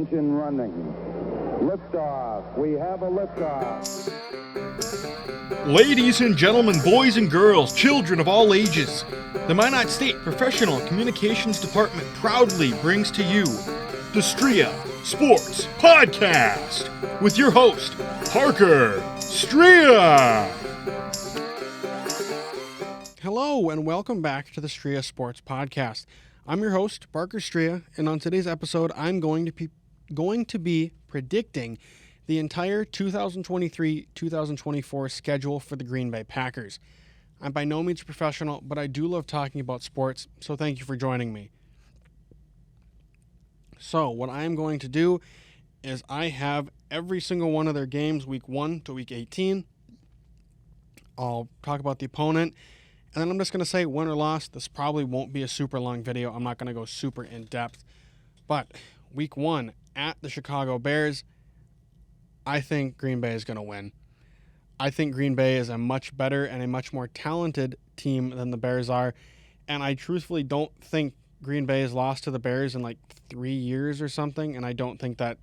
engine running. Liftoff. We have a liftoff. Ladies and gentlemen, boys and girls, children of all ages, the Minot State Professional Communications Department proudly brings to you the Striha Sports Podcast with your host, Parker Striha. Hello and welcome back to the Striha Sports Podcast. I'm your host, Parker Striha, and on today's episode, I'm going to be predicting the entire 2023-2024 schedule for the Green Bay Packers. I'm by no means a professional, but I do love talking about sports, so thank you for joining me. So what I'm going to do is I have every single one of their games, week 1 to week 18. I'll talk about the opponent, and then I'm just going to say win or loss. This probably won't be a super long video. I'm not going to go super in-depth. But week 1 at the Chicago Bears, I think Green Bay is going to win. I think Green Bay is a much better and a much more talented team than the Bears are. And I truthfully don't think Green Bay has lost to the Bears in like 3 years or something. And I think that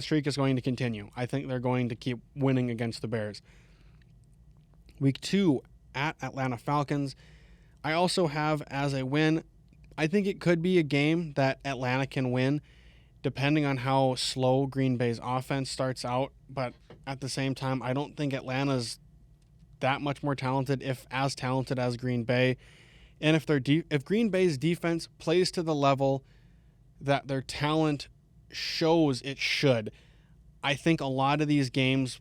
streak is going to continue. I think they're going to keep winning against the Bears. Week 2 at Atlanta Falcons, I also have as a win. I think it could be a game that Atlanta can win, depending on how slow Green Bay's offense starts out. But at the same time, I don't think Atlanta's that much more talented, if as talented as Green Bay. And if Green Bay's defense plays to the level that their talent shows it should, I think a lot of these games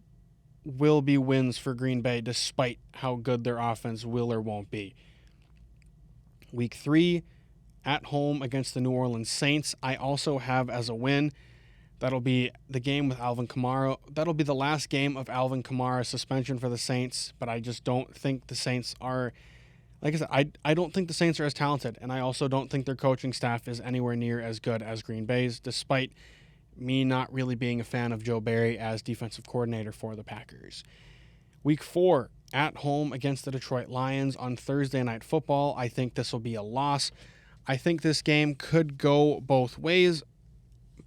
will be wins for Green Bay, despite how good their offense will or won't be. Week 3 at home against the New Orleans Saints, I also have as a win. That'll be the game with Alvin Kamara. That'll be the last game of Alvin Kamara's suspension for the Saints, but I just don't think the Saints are, like I said, I don't think the Saints are as talented, and I also don't think their coaching staff is anywhere near as good as Green Bay's, despite me not really being a fan of Joe Barry as defensive coordinator for the Packers. Week 4 at home against the Detroit Lions on Thursday Night Football, I think this will be a loss. I think this game could go both ways,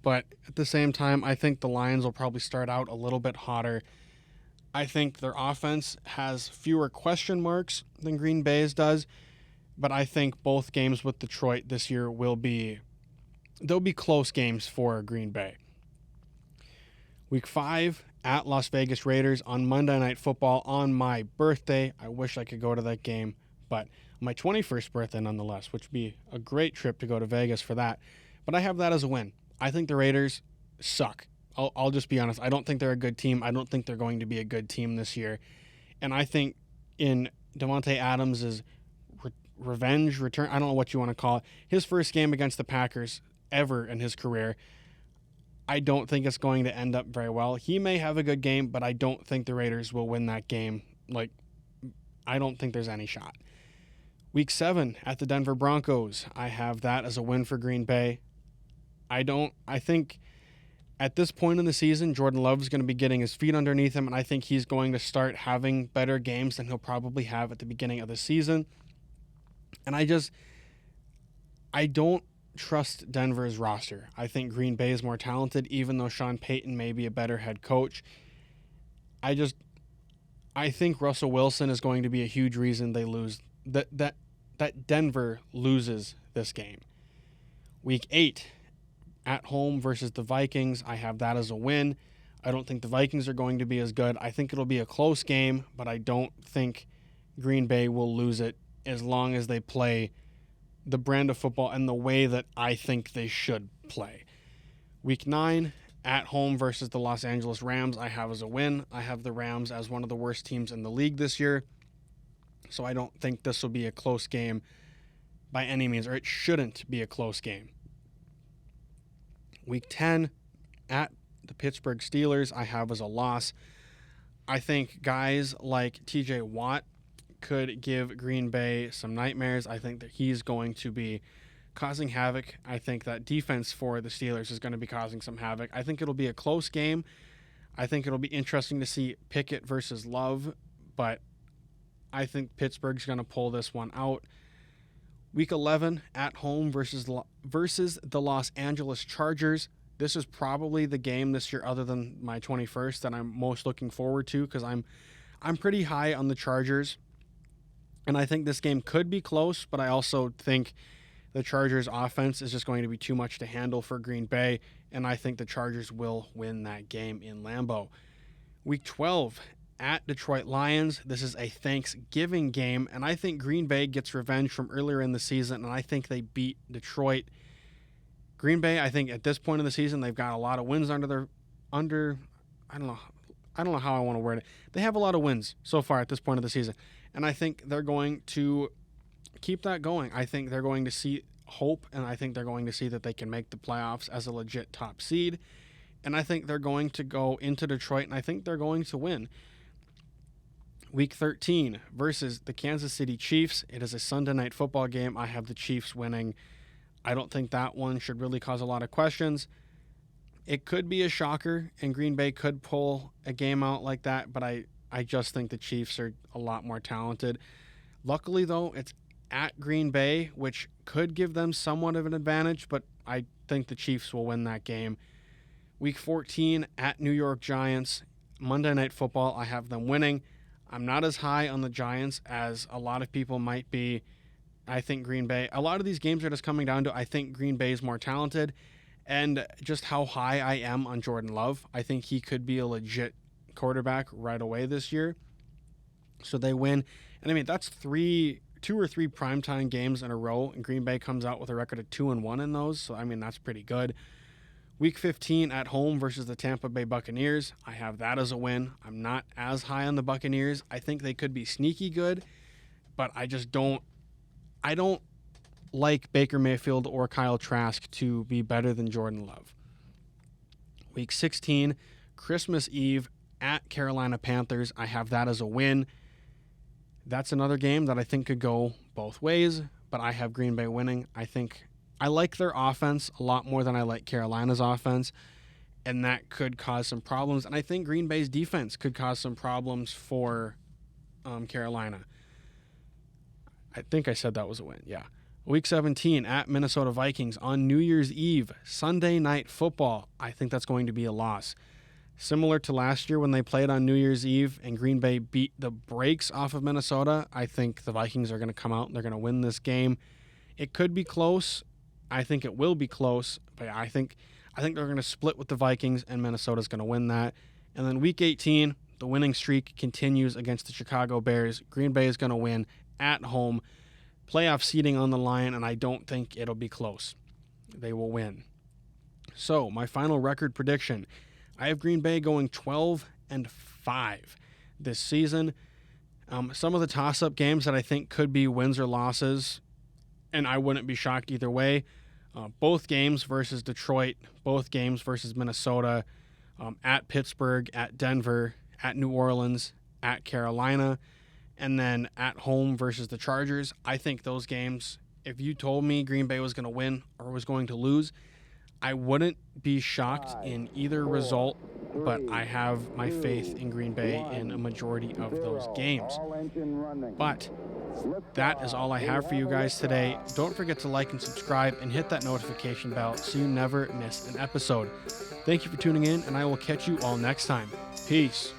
but at the same time, I think the Lions will probably start out a little bit hotter. I think their offense has fewer question marks than Green Bay's does, but I think both games with Detroit this year they'll be close games for Green Bay. Week 5 at Las Vegas Raiders on Monday Night Football on my birthday. I wish I could go to that game, but my 21st birthday nonetheless, which would be a great trip to go to Vegas for that. But I have that as a win. I think the Raiders suck. I'll just be honest. I don't think they're a good team. I don't think they're going to be a good team this year. And I think in Davante Adams' revenge return, I don't know what you want to call it, his first game against the Packers ever in his career, I don't think it's going to end up very well. He may have a good game, but I don't think the Raiders will win that game. I don't think there's any shot. Week 7 at the Denver Broncos, I have that as a win for Green Bay. I think at this point in the season, Jordan Love is going to be getting his feet underneath him, and I think he's going to start having better games than he'll probably have at the beginning of the season. And I don't trust Denver's roster. I think Green Bay is more talented, even though Sean Payton may be a better head coach. I think Russell Wilson is going to be a huge reason they lose, that Denver loses this game. Week 8 at home versus the Vikings, I have that as a win. I don't think the Vikings are going to be as good. I think it'll be a close game, but I don't think Green Bay will lose it as long as they play the brand of football and the way that I think they should play. Week 9 at home versus the Los Angeles Rams, I have as a win. I have the Rams as one of the worst teams in the league this year, so I don't think this will be a close game by any means, or it shouldn't be a close game. Week 10 at the Pittsburgh Steelers, I have as a loss. I think guys like TJ Watt could give Green Bay some nightmares. I think that he's going to be causing havoc. I think that defense for the Steelers is going to be causing some havoc. I think it'll be a close game. I think it'll be interesting to see Pickett versus Love, but I think Pittsburgh's going to pull this one out. Week 11 at home versus the Los Angeles Chargers. this is probably the game this year, other than my 21st, that I'm most looking forward to, because I'm pretty high on the Chargers. And I think this game could be close, but I also think the Chargers offense is just going to be too much to handle for Green Bay, and I think the Chargers will win that game in Lambeau. Week 12 at Detroit Lions. This is a Thanksgiving game, and I think Green Bay gets revenge from earlier in the season, and I think they beat Detroit. Green Bay, I think at this point in the season, they've got a lot of wins I don't know how I want to word it. They have a lot of wins so far at this point of the season, and I think they're going to keep that going. I think they're going to see hope, and I think they're going to see that they can make the playoffs as a legit top seed, and I think they're going to go into Detroit, and I think they're going to win. Week 13 versus the Kansas City Chiefs. It is a Sunday night football game. I have the Chiefs winning. I don't think that one should really cause a lot of questions. It could be a shocker, and Green Bay could pull a game out like that, but I just think the Chiefs are a lot more talented. Luckily, though, it's at Green Bay, which could give them somewhat of an advantage, but I think the Chiefs will win that game. Week 14 at New York Giants. Monday Night Football, I have them winning. I'm not as high on the Giants as a lot of people might be. I think Green Bay, a lot of these games are just coming down to I think Green Bay is more talented, and just how high I am on Jordan Love. I think he could be a legit quarterback right away this year. So they win. And I mean, that's two or three primetime games in a row, and Green Bay comes out with a record of 2-1 in those. So I mean, that's pretty good. Week 15 at home versus the Tampa Bay Buccaneers. I have that as a win. I'm not as high on the Buccaneers. I think they could be sneaky good, but I don't like Baker Mayfield or Kyle Trask to be better than Jordan Love. Week 16, Christmas Eve at Carolina Panthers. I have that as a win. That's another game that I think could go both ways, but I have Green Bay winning. I like their offense a lot more than I like Carolina's offense, and that could cause some problems. And I think Green Bay's defense could cause some problems for Carolina. I think I said that was a win, yeah. Week 17 at Minnesota Vikings on New Year's Eve, Sunday Night Football. I think that's going to be a loss. Similar to last year when they played on New Year's Eve and Green Bay beat the brakes off of Minnesota, I think the Vikings are going to come out and they're going to win this game. It could be close. I think it will be close, but I think they're going to split with the Vikings, and Minnesota's going to win that. And then Week 18, the winning streak continues against the Chicago Bears. Green Bay is going to win at home. Playoff seeding on the line, and I don't think it'll be close. They will win. So, my final record prediction. I have Green Bay going 12-5 this season. Some of the toss-up games that I think could be wins or losses, and I wouldn't be shocked either way. Both games versus Detroit, both games versus Minnesota, at Pittsburgh, at Denver, at New Orleans, at Carolina, and then at home versus the Chargers. I think those games, if you told me Green Bay was going to win or was going to lose, I wouldn't be shocked in either result, but I have my faith in Green Bay in a majority of those games. But that is all I have for you guys today. Don't forget to like and subscribe and hit that notification bell so you never miss an episode. Thank you for tuning in, and I will catch you all next time. Peace.